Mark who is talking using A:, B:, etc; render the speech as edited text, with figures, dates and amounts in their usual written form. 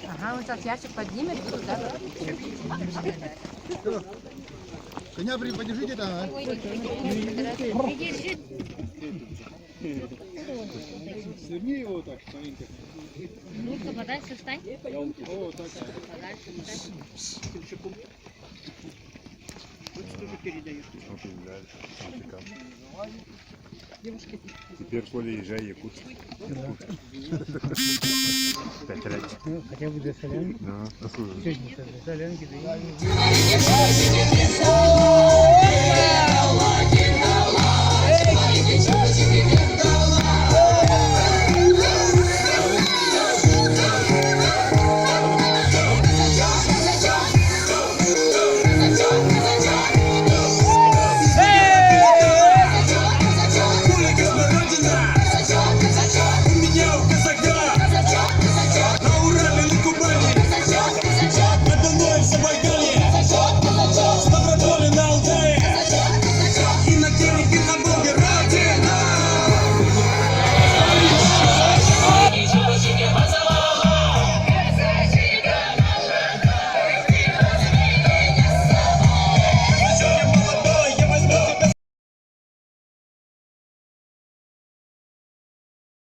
A: Ага, он сейчас ящик поднимет, да?
B: Коня подержите там, а? Сверни его так, маленько.
C: Ну-ка, подальше встань.
B: О, так.
C: Подальше встань.
D: Теперь Коля езжай Якутск.
E: Хотя бы до солянки.
D: Да,
E: Сегодня до солянки, да и...